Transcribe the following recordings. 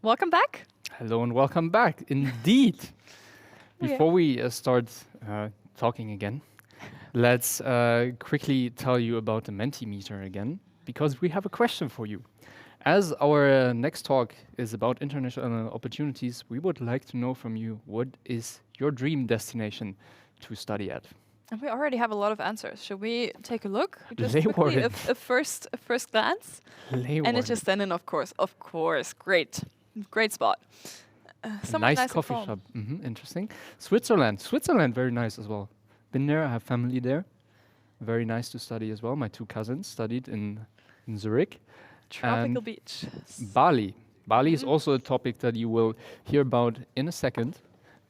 Welcome back. Hello and welcome back. Indeed. Before we start talking again, let's quickly tell you about the Mentimeter again, because we have a question for you. As our next talk is about international opportunities, we would like to know from you, what is your dream destination to study at? And we already have a lot of answers. Should we take a look? Just Lay quickly, warrant. a first glance. NHL Stenden, of course, great spot. Somewhere Nice nice and coffee calm. shop. Interesting. Switzerland, very nice as well. Been there, I have family there. Very nice to study as well. My two cousins studied in Zurich. Tropical And beach. Bali. Bali is also a topic that you will hear about in a second,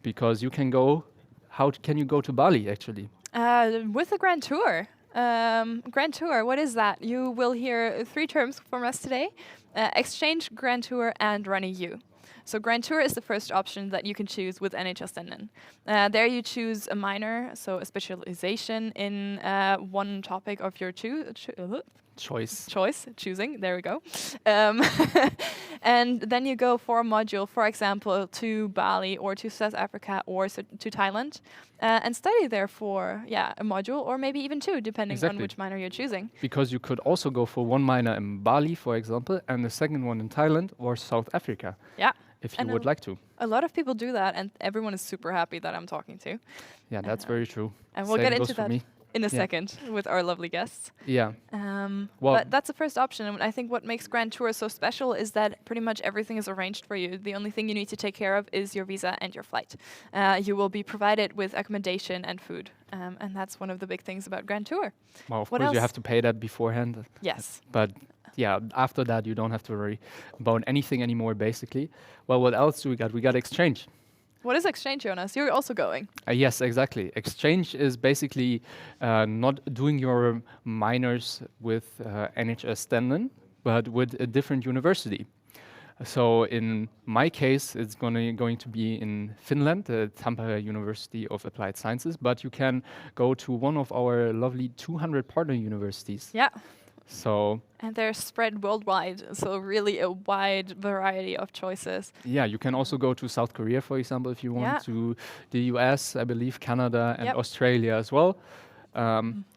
because you can go. How can you go to Bali actually? With a grand tour. Grand tour, what is that? You will hear 3 terms from us today. Exchange, grand tour, and run EU. So grand tour is the first option that you can choose with NHL Stenden. There you choose a minor, so a specialization in one topic of your choosing, there we go. And then you go for a module, for example, to Bali or to South Africa or to Thailand, and study there for a module or maybe even 2, depending on which minor you're choosing. Because you could also go for one minor in Bali, for example, and the second one in Thailand or South Africa. Yeah. If you would like to. A lot of people do that, and everyone is super happy that I'm talking to. Yeah, that's very true. And we'll get into that in a second with our lovely guests. Yeah. But that's the first option, and I think what makes Grand Tour so special is that pretty much everything is arranged for you. The only thing you need to take care of is your visa and your flight. You will be provided with accommodation and food, and that's one of the big things about Grand Tour. Well, of course, you have to pay that beforehand. Yes. But yeah, after that, you don't have to worry about anything anymore, basically. Well, what else do we got? We got exchange. What is exchange, Jonas? You're also going. Yes, exactly. Exchange is basically not doing your minors with NHL Stenden, but with a different university. So in my case, it's going to be in Finland, the Tampere University of Applied Sciences, but you can go to one of our lovely 200 partner universities. Yeah. And they're spread worldwide, so really a wide variety of choices. Yeah, you can also go to South Korea, for example, if you want, to the US, I believe, Canada, and Australia as well.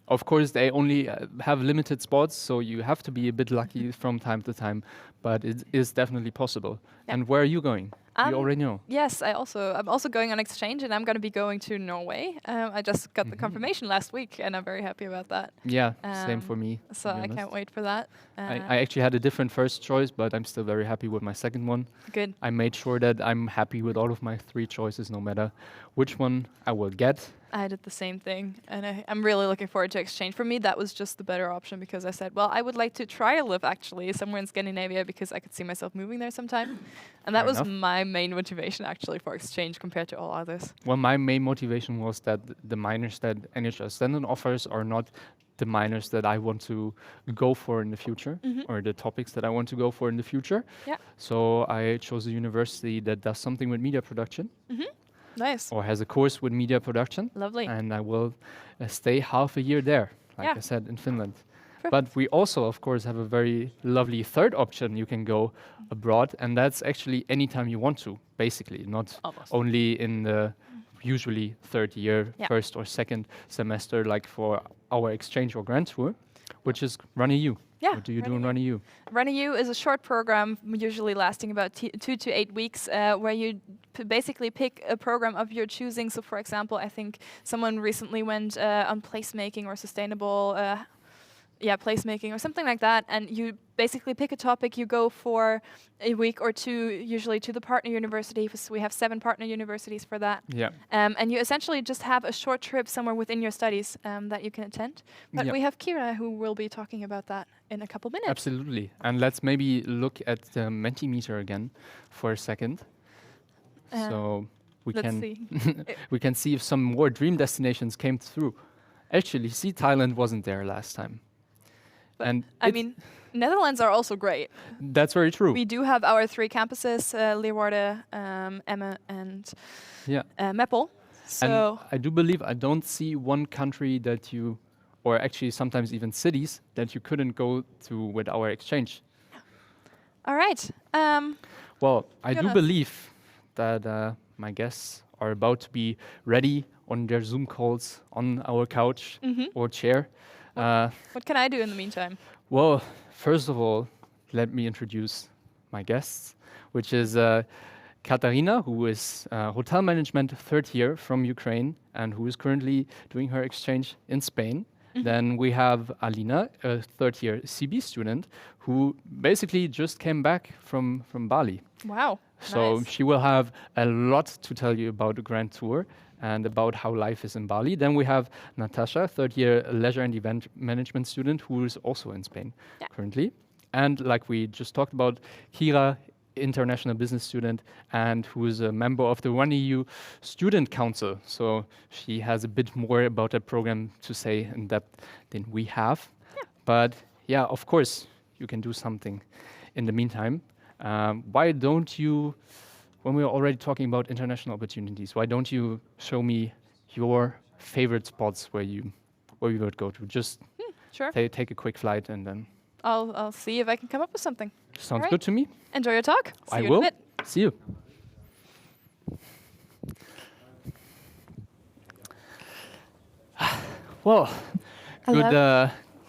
Of course, they only have limited spots, so you have to be a bit lucky from time to time, but it is definitely possible. And where are you going? You already know. Yes, I'm also going on exchange, and I'm going to be going to Norway. I just got the confirmation last week, and I'm very happy about that. Yeah, same for me. So I can't wait for that. I actually had a different first choice, but I'm still very happy with my second one. Good. I made sure that I'm happy with all of my 3 choices, no matter which one I will get. I did the same thing, and I'm really looking forward to exchange. For me, that was just the better option, because I said, well, I would like to try a live actually somewhere in Scandinavia, because I could see myself moving there sometime. And that was my main motivation actually for exchange compared to all others. Well, my main motivation was that the minors that NHL Stenden offers are not the minors that I want to go for in the future, or the topics that I want to go for in the future. Yeah. So I chose a university that does something with media production. Nice. Or has a course with media production. Lovely. And I will stay half a year there, like I said, in Finland. But we also, of course, have a very lovely third option. You can go abroad, and that's actually anytime you want to, basically, not only in the usually third year, first or second semester, like for our exchange or grand tour, which is Run EU. Yeah. What do you do in Run EU? Run EU is a short program, usually lasting about 2 to 8 weeks, where you basically pick a program of your choosing. So, for example, I think someone recently went on placemaking or sustainable placemaking or something like that, and you basically pick a topic, you go for a week or 2, usually to the partner university, so we have 7 partner universities for that. Yeah. And you essentially just have a short trip somewhere within your studies that you can attend. But we have Kira who will be talking about that in a couple minutes. Absolutely. And let's maybe look at the Mentimeter again for a second. So we can see if some more dream destinations came through. Actually, see, Thailand wasn't there last time. But I mean, Netherlands are also great. That's very true. We do have our 3 campuses, Leeuwarden, Emmen, and Meppel. So and I do believe I don't see one country that you, or actually sometimes even cities, that you couldn't go to with our exchange. All right. Well, I do Jonas. believe that my guests are about to be ready on their Zoom calls on our couch or chair. What can I do in the meantime? Well, first of all, let me introduce my guests, which is Kateryna, who is hotel management third year from Ukraine and who is currently doing her exchange in Spain. Then we have Alina, a third year CB student, who basically just came back from Bali. Wow. So nice. she will have a lot to tell you about the Grand Tour and about how life is in Bali. Then we have Natascha, third year leisure and event management student, who is also in Spain currently. And like we just talked about, Kira, international business student, and who is a member of the One EU Student Council. So she has a bit more about that program to say in depth than we have. But yeah, of course, you can do something in the meantime. Why don't you, when we're already talking about international opportunities, why don't you show me your favorite spots where you would go to? Just Sure. take a quick flight and then. I'll see if I can come up with something. Sounds right. good to me. Enjoy your talk. See I you will. in a bit. See you. Well,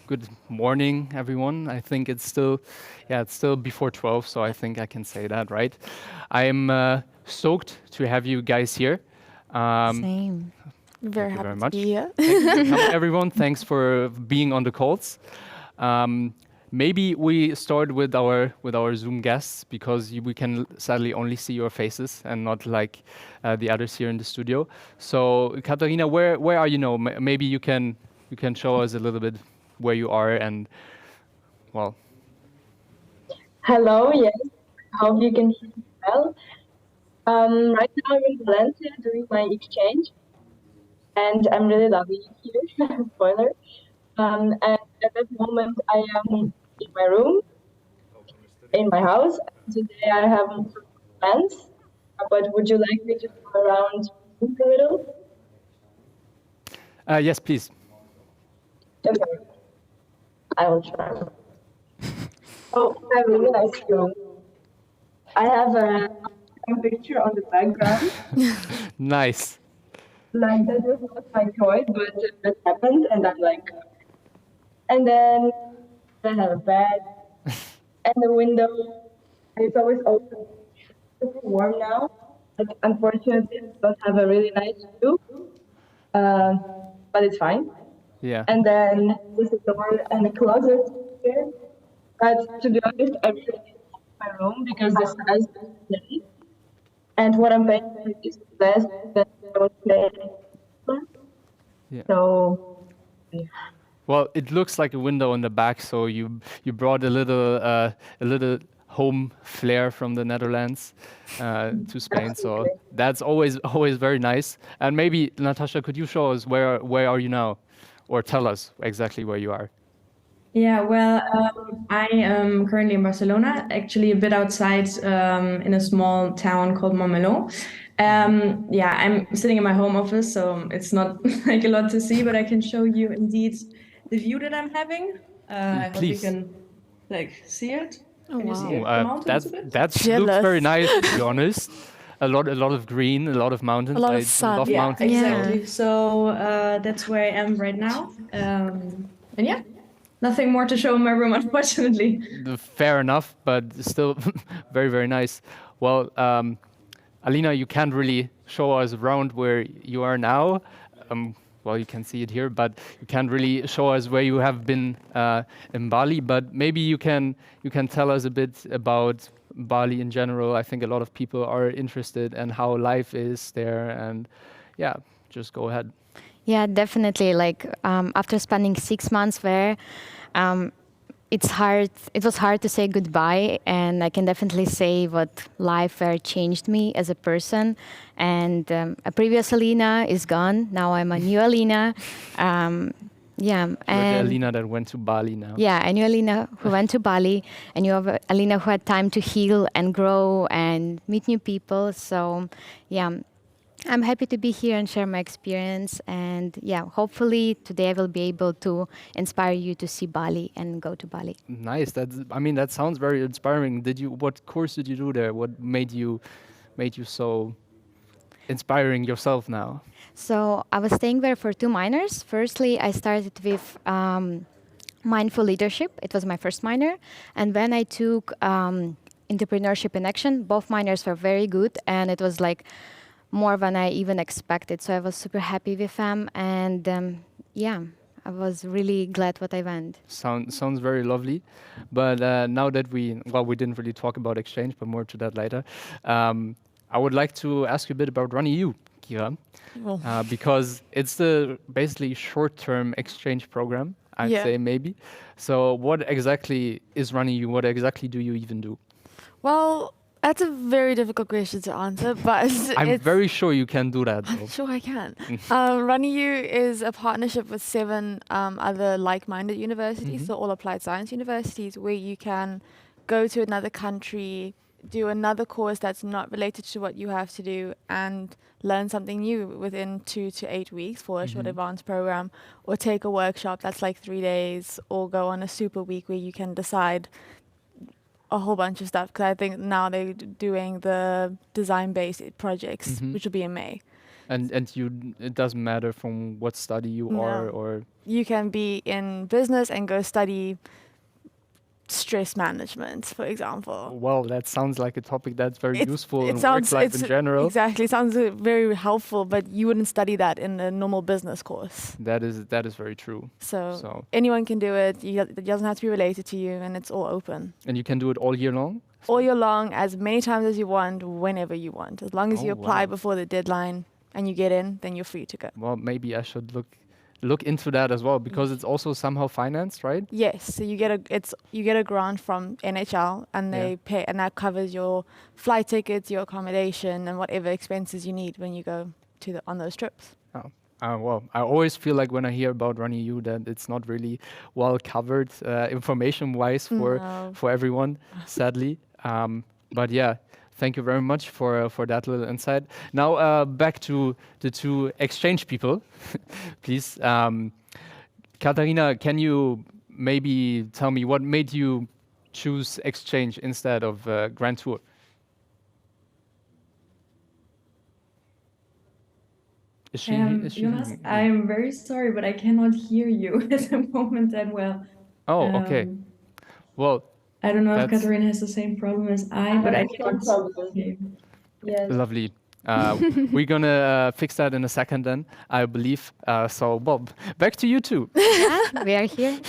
good morning, everyone. I think it's still before 12, so I think I can say that, right? I'm stoked to have you guys here. Same. Very Thank you happy very to much. be here. Thank you, everyone. Thanks for being on the calls. Maybe we start with our Zoom guests because we can sadly only see your faces and not like the others here in the studio. So, Kateryna, where are you now? Maybe you can show us a little bit where you are and well. Hello, yes. Hope you can hear me well. Right now I'm in Valencia doing my exchange, and I'm really loving it here. Spoiler. And at that moment, I am in my room, in my house. Today I have some plans, but would you like me to go around a little? Yes, please. Okay. I will try. Oh, I have a really nice room. I have a picture on the background. Nice. Like, that was not my choice, but that happened, and I'm like, and then I have a bed and the window, and it's always open. Super warm now, but unfortunately, I don't have a really nice view, but it's fine. Yeah. And then there's a door and a closet here. But to be honest, I really like my room because the size is big. And what I'm paying for is less than I was paying. Yeah. So, yeah. Well, it looks like a window in the back, so you brought a little home flair from the Netherlands to Spain. So that's always very nice. And maybe Natascha, could you show us where are you now, or tell us exactly where you are? Yeah, well, I am currently in Barcelona, actually a bit outside in a small town called Montmeló. Yeah, I'm sitting in my home office, so it's not like a lot to see, but I can show you indeed the view that I'm having. I hope you can like see it. Can you see it? The mountains a bit? That looks Jealous. very nice, to be honest. A lot of green, a lot of mountains. A lot of I sun. love Yeah, mountains. exactly. So that's where I am right now. And yeah, nothing more to show in my room, unfortunately. Fair enough, but still very, very nice. Well, Alina, you can't really show us around where you are now. Well, you can see it here, but you can't really show us where you have been in Bali. But maybe you can tell us a bit about Bali in general. I think a lot of people are interested in how life is there, and yeah, just go ahead. Yeah, definitely. Like after spending 6 months there, it's hard. It was hard to say goodbye, and I can definitely say what life there changed me as a person. And a previous Alina is gone. Now I'm a new Alina. Yeah, You're and the Alina that went to Bali now. yeah, a new Alina who went to Bali, and you have a Alina who had time to heal and grow and meet new people. So, yeah, I'm happy to be here and share my experience. And yeah, hopefully today I will be able to inspire you to see Bali and go to Bali. Nice. I mean, that sounds very inspiring. What course did you do there? What made you so inspiring yourself now? So I was staying there for 2 minors. Firstly, I started with mindful leadership. It was my first minor. And then I took entrepreneurship in action. Both minors were very good, and it was like more than I even expected. So I was super happy with them, and yeah, I was really glad what I went. Sounds very lovely. But now that we didn't really talk about exchange, but more to that later. I would like to ask you a bit about Runny U, Kira, because it's the basically short-term exchange program, I'd say maybe. So what exactly is Runny U? What exactly do you even do? Well, that's a very difficult question to answer, but I'm very sure you can do that. I'm sure I can. Runny U is a partnership with 7 other like-minded universities, so all applied science universities, where you can go to another country, do another course that's not related to what you have to do, and learn something new within 2 to 8 weeks for a short advanced program, or take a workshop that's like 3 days, or go on a super week where you can decide a whole bunch of stuff, because I think now they're doing the design-based projects, which will be in May. And it doesn't matter from what study you are, or you can be in business and go study stress management, for example. Well, that sounds like a topic that's very useful in work life in general. Exactly, it sounds very helpful, but you wouldn't study that in a normal business course. That is very true. So anyone can do it. It doesn't have to be related to you, and it's all open. And you can do it all year long? All year long, as many times as you want, whenever you want. As long as you apply before the deadline and you get in, then you're free to go. Well, maybe I should look into that as well, because it's also somehow financed, right? Yes, so you get a grant from NHL, and they pay, and that covers your flight tickets, your accommodation, and whatever expenses you need when you go on those trips. Well, I always feel like when I hear about Runny U that it's not really well covered information-wise for everyone, sadly. But yeah, thank you very much for that little insight. Now back to the 2 exchange people, please. Kateryna, can you maybe tell me what made you choose exchange instead of Grand Tour? Is she Jonas, I'm very sorry, but I cannot hear you at the moment that well. Oh, okay. Well, I don't know if Kateryna has the same problem as I, but I can't. Yes. Lovely. We're gonna fix that in a second then, I believe. So Bob, back to you two. We are here.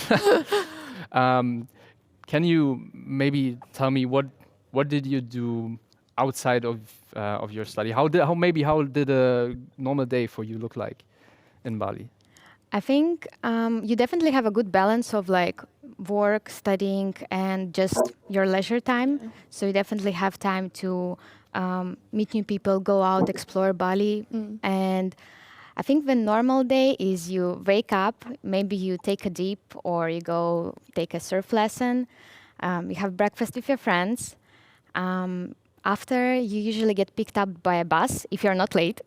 Can you maybe tell me what did you do outside of your study? How did a normal day for you look like in Bali? I think you definitely have a good balance of like work, studying, and just your leisure time. So you definitely have time to meet new people, go out, explore Bali. And I think the normal day is you wake up, maybe you take a dip or you go take a surf lesson. You have breakfast with your friends. After, you usually get picked up by a bus if you're not late.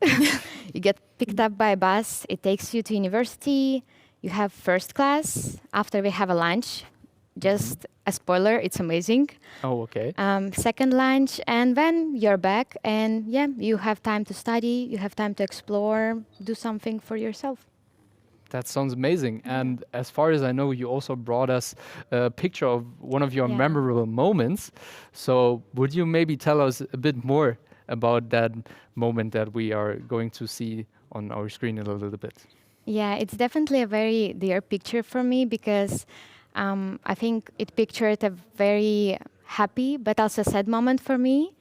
You get picked up by a bus. It takes you to university. You have first class. After, we have a lunch. Just a spoiler, it's amazing. Oh, okay. Second lunch, and then you're back. And yeah, you have time to study. You have time to explore, do something for yourself. That sounds amazing. And as far as I know, you also brought us a picture of one of your memorable moments. So would you maybe tell us a bit more about that moment that we are going to see on our screen in a little bit? Yeah, it's definitely a very dear picture for me because I think it pictured a very happy but also sad moment for me.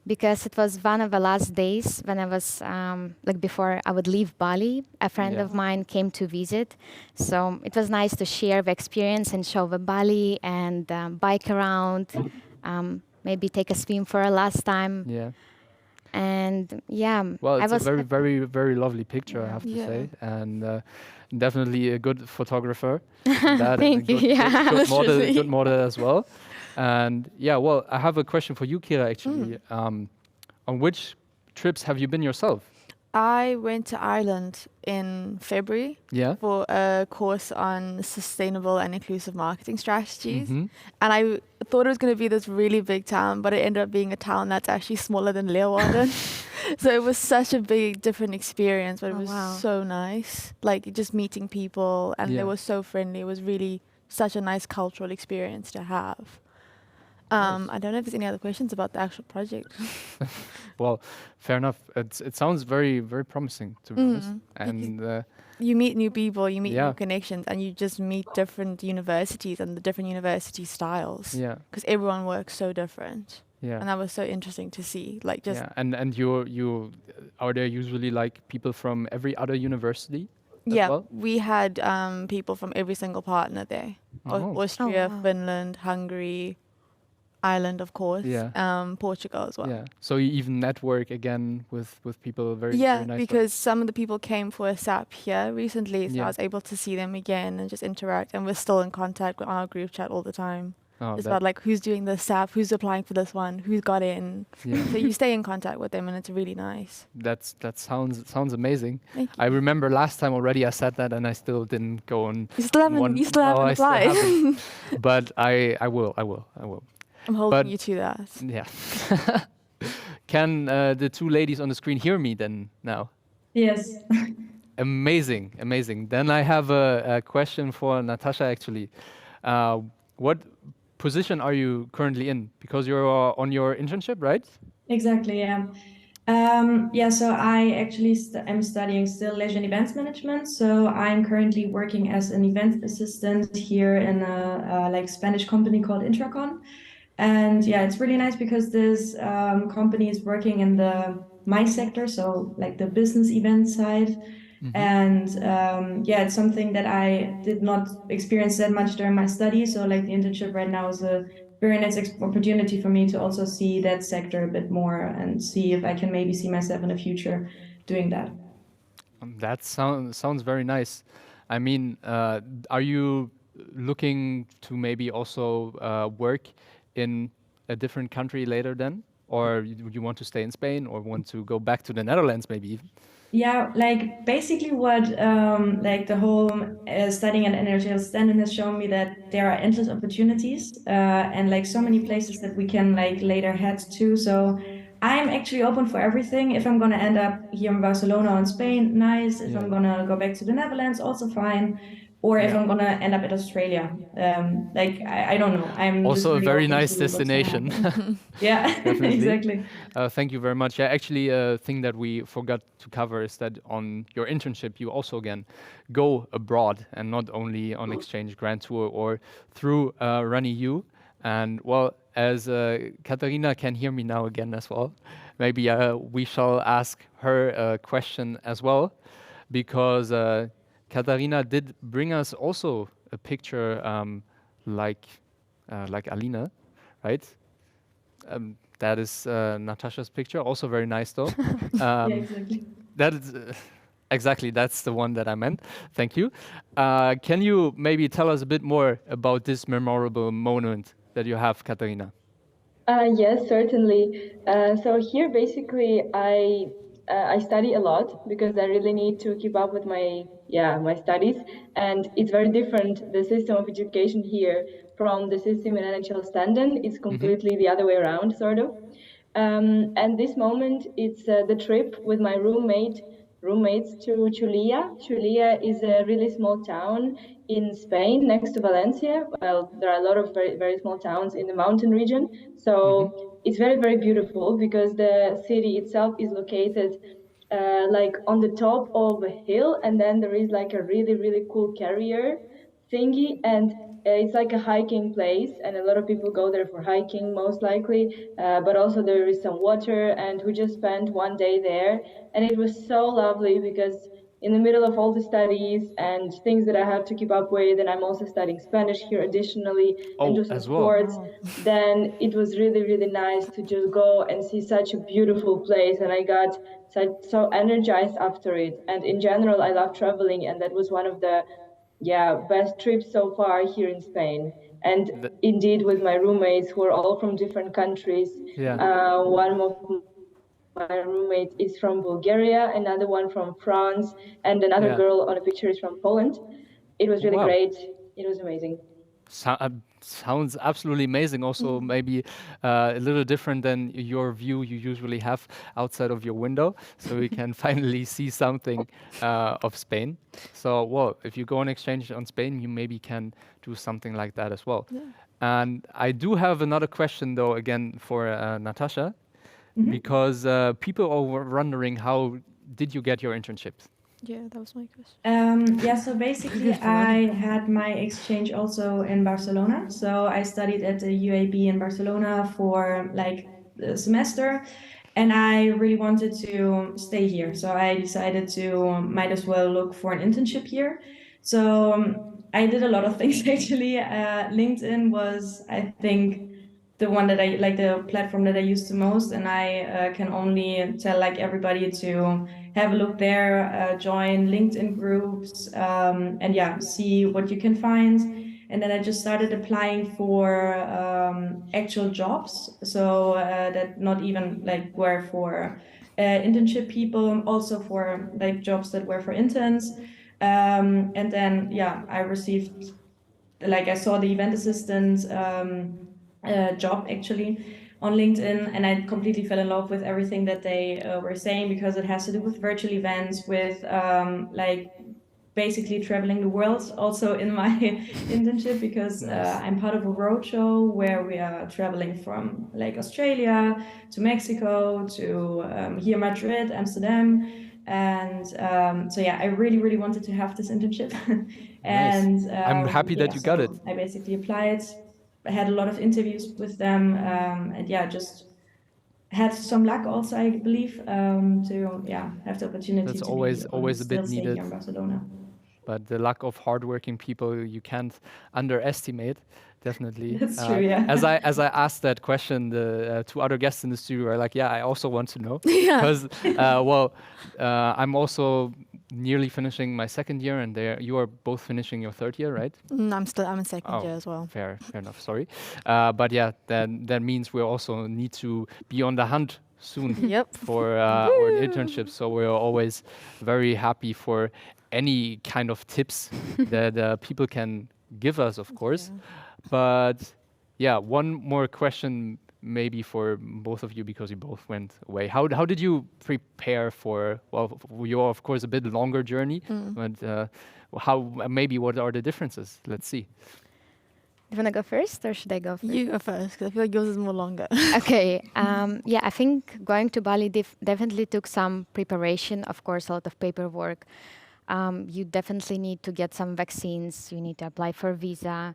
Because it was one of the last days when I was, like before I would leave Bali, a friend of mine came to visit. So it was nice to share the experience and show the Bali and bike around, maybe take a swim for a last time. Yeah. And yeah. Well, it's a very, very, very lovely picture, I have to say. And definitely a good photographer. Thank you. Good model as well. And yeah, well, I have a question for you, Kira, actually. On which trips have you been yourself? I went to Ireland in February Yeah. for a course on sustainable and inclusive marketing strategies. Mhm. And I thought it was going to be this really big town, but it ended up being a town that's actually smaller than Leeuwarden. So it was such a big, different experience, but it Oh, was wow. so nice. Like just meeting people, and they Yeah. were so friendly. It was really such a nice cultural experience to have. Nice. I don't know if there's any other questions about the actual project. Well, fair enough. It sounds very, very promising, to be honest. And You meet new people, you meet Yeah. new connections, and you just meet different universities and the different university styles. yeah, Because everyone works so different. yeah, And that was so interesting to see. Like just yeah. And you are there usually like people from every other university as yeah, well? we had people from every single partner there. Oh. Austria, Oh, wow. Finland, Hungary, Ireland, of course. Yeah. Portugal as well. Yeah. So you even network again with people very Yeah, very nice. because some of the people came for a SAP here recently, so Yeah. I was able to see them again and just interact. And we're still in contact on our group chat all the time. Oh, It's that- about like who's doing the SAP, who's applying for this one, who's got in. yeah. So you stay in contact with them, and it's really nice. that sounds amazing. Thank I remember last time already I said that and I still didn't go on. You still haven't. You still haven't I still applied. haven't. But I will. I'm holding But- you to that. Yeah. Can the two ladies on the screen hear me then now? Yes. Amazing. Then I have a question for Natascha actually. What position are you currently in? Because you're on your internship, right? Exactly, yeah. Yeah, so I actually am studying still leisure and events management. So I'm currently working as an event assistant here in a like Spanish company called Intracon. And yeah, it's really nice because this company is working in my sector, so like the business event side. And yeah, it's something that I did not experience that much during my studies. So like the internship right now is a very nice opportunity for me to also see that sector a bit more and see if I can maybe see myself in the future doing that. That sounds very nice. I mean, are you looking to maybe also work in a different country later then? Or you want to stay in Spain or want to go back to the Netherlands maybe even? Yeah, like basically what like the whole studying at NHL Stenden has shown me that there are endless opportunities and like so many places that we can like later head to. So I'm actually open for everything. If I'm gonna end up here in Barcelona or in Spain, nice. If Yeah. I'm gonna go back to the Netherlands, also fine. Or if Yeah. I'm gonna end up in Australia, like I don't know. I'm just Also a really very open nice to what's gonna destination. happen. Yeah, Definitely. exactly. Thank you very much. Yeah, actually, a thing that we forgot to cover is that on your internship, you also again go abroad and not only on exchange grand tour or through RunEU. And well, as Kateryna can hear me now again as well, maybe we shall ask her a question as well, because Kateryna did bring us also a picture like Alina, right? That is Natascha's picture, also very nice though. Yeah, exactly. That is exactly, that's the one that I meant. Thank you. Can you maybe tell us a bit more about this memorable moment that you have, Kateryna? Yes, certainly. So here, basically, I study a lot because I really need to keep up with my studies, and it's very different. The system of education here from the system in NHL Standen is completely the other way around, sort of. And this moment, it's the trip with my roommates to Chulia. Chulia is a really small town in Spain next to Valencia. Well, there are a lot of very, very small towns in the mountain region. So it's very, very beautiful because the city itself is located like on the top of a hill, and then there is like a really, really cool carrier thingy, and it's like a hiking place, and a lot of people go there for hiking most likely, but also there is some water, and we just spent one day there, and it was so lovely because in the middle of all the studies and things that I have to keep up with, and I'm also studying Spanish here additionally, and do some as well. sports, then it was really, really nice to just go and see such a beautiful place, and I got so energized after it. And in general, I love traveling, and that was one of the best trips so far here in Spain. And indeed, with my roommates who are all from different countries, Yeah. one of my roommate is from Bulgaria, another one from France, and another girl on a picture is from Poland. It was really great. It was amazing. Sounds absolutely amazing. Also, maybe a little different than your view you usually have outside of your window. So we can finally see something of Spain. So, well, if you go on exchange on Spain, you maybe can do something like that as well. Yeah. And I do have another question, though, again, for Natascha, because people are wondering, how did you get your internships? Yeah, that was my question. Yeah, so basically I had my exchange also in Barcelona. So I studied at the UAB in Barcelona for like a semester, and I really wanted to stay here. So I decided to might as well look for an internship here. So I did a lot of things actually. LinkedIn was, I think, the one that I like, the platform that I use the most, and I can only tell like everybody to have a look there, join LinkedIn groups, and yeah, see what you can find. And then I just started applying for actual jobs, so that not even like were for internship people, also for like jobs that were for interns. And then yeah, I received, like I saw the event assistant job actually on LinkedIn, and I completely fell in love with everything that they were saying, because it has to do with virtual events, with like basically traveling the world also in my internship, because I'm part of a roadshow where we are traveling from like Australia to Mexico to here Madrid, Amsterdam. And so yeah, I really wanted to have this internship. And I'm happy that you got it. I basically applied. I had a lot of interviews with them, and yeah, just had some luck also, I believe, to have the opportunity That's to always a bit stay needed. here in Barcelona. But the luck of hardworking people you can't underestimate, definitely. That's true, yeah. As I asked that question, the two other guests in the studio are like, yeah, I also want to know. Because, I'm also nearly finishing my second year, and you are both finishing your third year, right? I'm in second year as well. Fair enough, sorry. But yeah, then that means we also need to be on the hunt soon for our internship. So we're always very happy for any kind of tips that people can give us, of course. But yeah, one more question maybe for both of you, because you both went away. How did you prepare for, well, you're of course a bit longer journey, but what are the differences? Let's see. Do you want to go first, or should I go first? You go first, because I feel like yours is more longer. Okay. Yeah, I think going to Bali definitely took some preparation. Of course, a lot of paperwork. You definitely need to get some vaccines. You need to apply for a visa.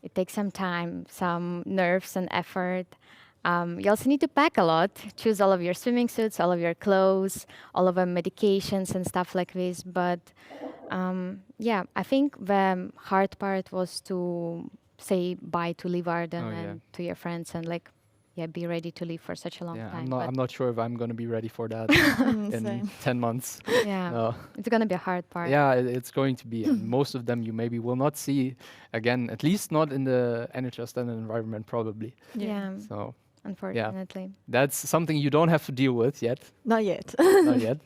It takes some time, some nerves and effort. You also need to pack a lot, choose all of your swimming suits, all of your clothes, all of your medications and stuff like this. But yeah, I think the hard part was to say bye to Leeuwarden and to your friends, and like, be ready to leave for such a long time. I'm not sure if I'm going to be ready for that in 10 months. Yeah, it's going to be a hard part. Yeah, it's going to be. And most of them you maybe will not see again, at least not in the NHL Stenden environment, probably. Yeah. So, unfortunately. That's something you don't have to deal with yet. Not yet. Not yet.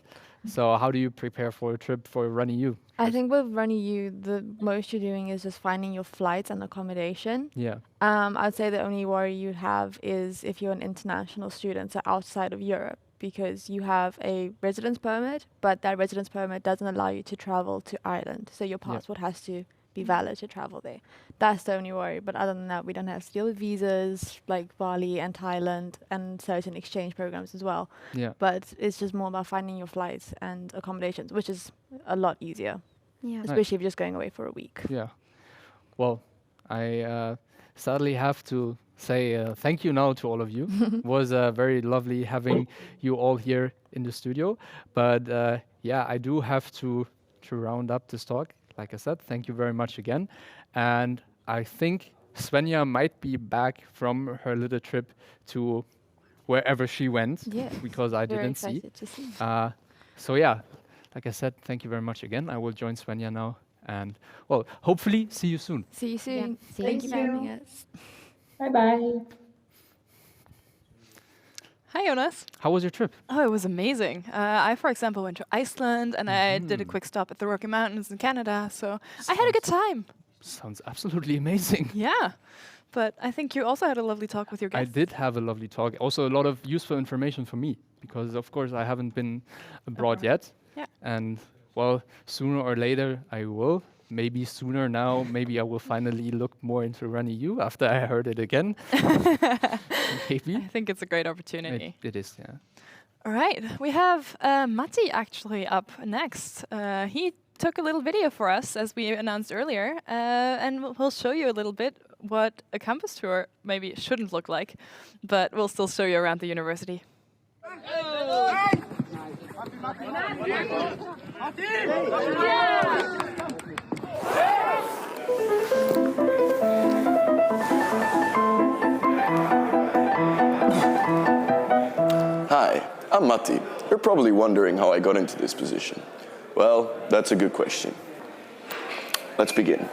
So how do you prepare for a trip for Runny U? I think with Runny U, the most you're doing is just finding your flights and accommodation. Yeah. I'd say the only worry you have is if you're an international student, so outside of Europe, because you have a residence permit, but that residence permit doesn't allow you to travel to Ireland. So your passport has to be valid to travel there. That's the only worry. But other than that, we don't have to deal with visas like Bali and Thailand and certain exchange programs as well. Yeah. But it's just more about finding your flights and accommodations, which is a lot easier. Yeah. Especially if you're just going away for a week. Yeah. Well, I sadly have to say thank you now to all of you. It was very lovely having you all here in the studio. But I do have to round up this talk. Like I said, thank you very much again. And I think Svenja might be back from her little trip to wherever she went, because I didn't see. So yeah, like I said, thank you very much again. I will join Svenja now, and well, hopefully see you soon. See you soon. Yeah. Thank you for having us. Bye-bye. Hi, Jonas. How was your trip? Oh, it was amazing. I, for example, went to Iceland and I did a quick stop at the Rocky Mountains in Canada. So I had a good time. Sounds absolutely amazing. Yeah. But I think you also had a lovely talk with your I guests. did have a lovely talk. Also, a lot of useful information for me because, of course, I haven't been abroad yet. Yeah. And, well, sooner or later I will. Maybe sooner now. Maybe I will finally look more into Runny U after I heard it again. Maybe. I think it's a great opportunity. It is, yeah. All right. We have Maty actually up next. He took a little video for us, as we announced earlier, and we'll show you a little bit what a campus tour maybe shouldn't look like, but we'll still show you around the university. Hi, I'm Maty. You're probably wondering how I got into this position. Well, that's a good question. Let's begin.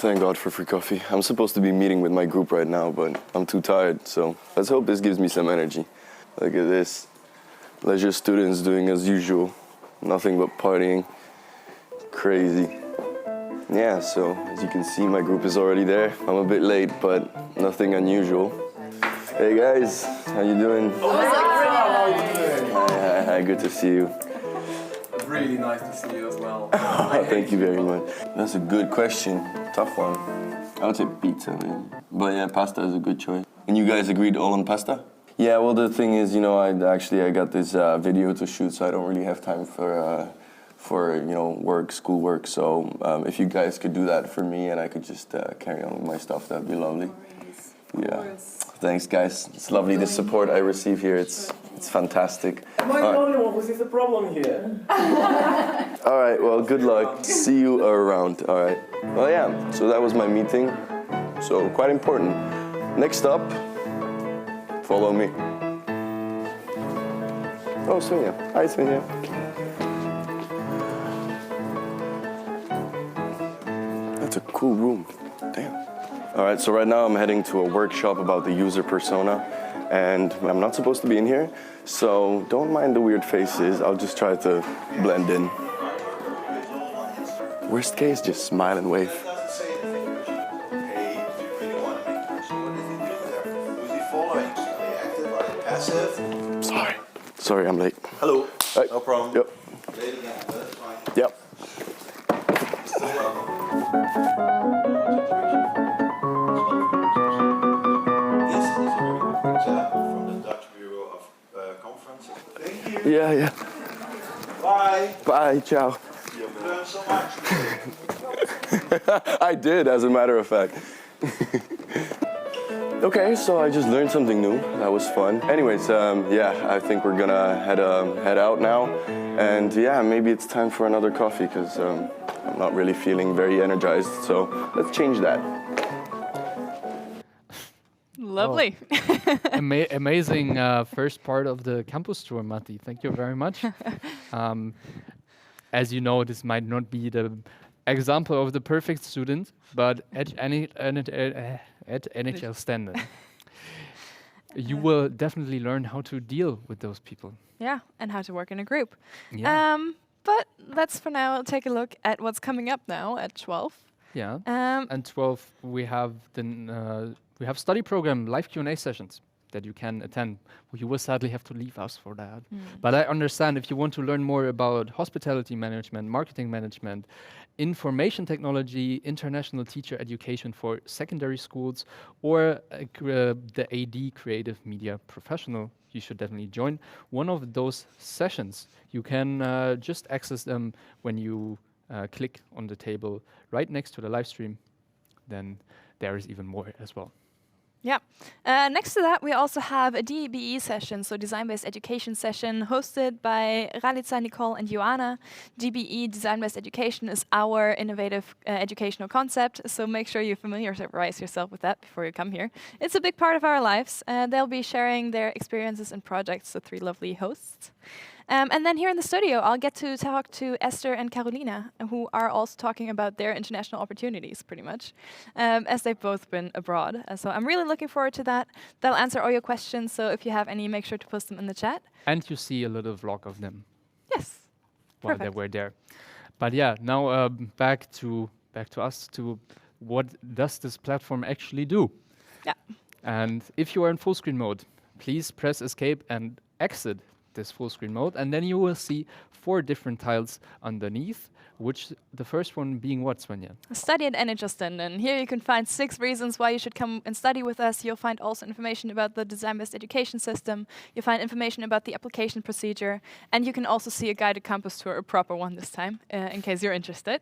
Thank God for free coffee. I'm supposed to be meeting with my group right now, but I'm too tired, so let's hope this gives me some energy. Look at this. Leisure students doing as usual. Nothing but partying. Crazy. Yeah, so as you can see, my group is already there. I'm a bit late, but nothing unusual. Hey guys, how you doing? Hi, good to see you. Really nice to see you as well. Thank you very much. That's a good question. Tough one. I would say pizza, man. But yeah, pasta is a good choice. And you guys agreed all on pasta? Yeah, well, the thing is, you know, I got this video to shoot, so I don't really have time for work, schoolwork. So if you guys could do that for me and I could just carry on with my stuff, that'd be lovely. Yeah. Thanks, guys. It's lovely, the support I receive here. It's fantastic. Am I the only one who sees a problem here? All right, well, good luck. See you around. All right. Well, yeah, so that was my meeting. So quite important. Next up, follow me. Oh, Svenja. Hi, Svenja. That's a cool room. Damn. All right, so right now I'm heading to a workshop about the user persona, and I'm not supposed to be in here, so don't mind the weird faces. I'll just try to blend in. Worst case, just smile and wave. Sorry, I'm late. Hello. Hi. No problem. Yep. Late again, but that's fine. Yep. This is a very good example from the Dutch Bureau of Conferences. Thank you. Yeah. Bye. Bye, ciao. You've learned so much. I did, as a matter of fact. Okay, so I just learned something new. That was fun. Anyways, yeah, I think we're gonna head out now. And yeah, maybe it's time for another coffee because I'm not really feeling very energized. So let's change that. Lovely. Amazing first part of the campus tour, Maty. Thank you very much. As you know, this might not be the example of the perfect student, but at NHL Stenden, you will definitely learn how to deal with those people. Yeah, and how to work in a group. Yeah. But let's for now take a look at what's coming up now at 12. Yeah. And 12, we have study program live Q&A sessions that you can attend. You will sadly have to leave us for that. But I understand if you want to learn more about hospitality management, marketing management, information technology, international teacher education for secondary schools, or the AD creative media professional, you should definitely join one of those sessions. You can just access them when you click on the table right next to the live stream. Then there is even more as well. Yeah. Next to that, we also have a DBE session, so design-based education session, hosted by Ralica, Nicole, and Joanna. DBE, design-based education, is our innovative educational concept, so make sure you familiarize yourself with that before you come here. It's a big part of our lives. They'll be sharing their experiences and projects, so 3 lovely hosts. And then here in the studio, I'll get to talk to Esther and Kateryna, who are also talking about their international opportunities, pretty much, as they've both been abroad. So I'm really looking forward to that. They'll answer all your questions, so if you have any, make sure to post them in the chat. And you see a little vlog of them. Yes. While they were there. But yeah, now back to us, to what does this platform actually do? Yeah. And if you are in full screen mode, please press escape and exit this full screen mode, and then you will see 4 different tiles underneath, which the first one being what, Svenja? Study at NHL Stenden. Here you can find 6 reasons why you should come and study with us. You'll find also information about the design-based education system. You'll find information about the application procedure, and you can also see a guided campus tour, a proper one this time, in case you're interested.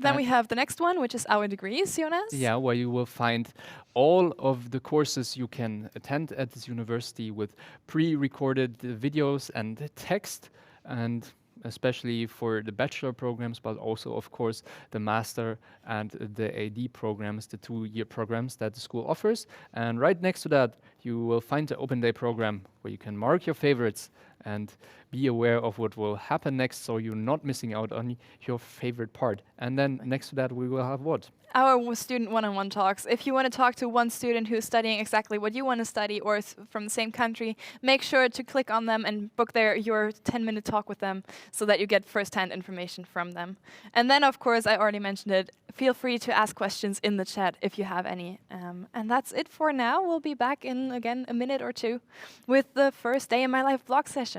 Then we have the next one, which is our degrees, Jonas. Yeah, where you will find all of the courses you can attend at this university with pre-recorded videos and text, and especially for the bachelor programs, but also, of course, the master and the AD programs, the 2-year programs that the school offers. And right next to that, you will find the open day program where you can mark your favorites and be aware of what will happen next, so you're not missing out on your favorite part. And then next to that, we will have what? Our student one-on-one talks. If you want to talk to one student who's studying exactly what you want to study or from the same country, make sure to click on them and book your 10-minute talk with them so that you get first-hand information from them. And then, of course, I already mentioned it, feel free to ask questions in the chat if you have any. And that's it for now. We'll be back in, again, a minute or 2 with the first day in my life vlog session.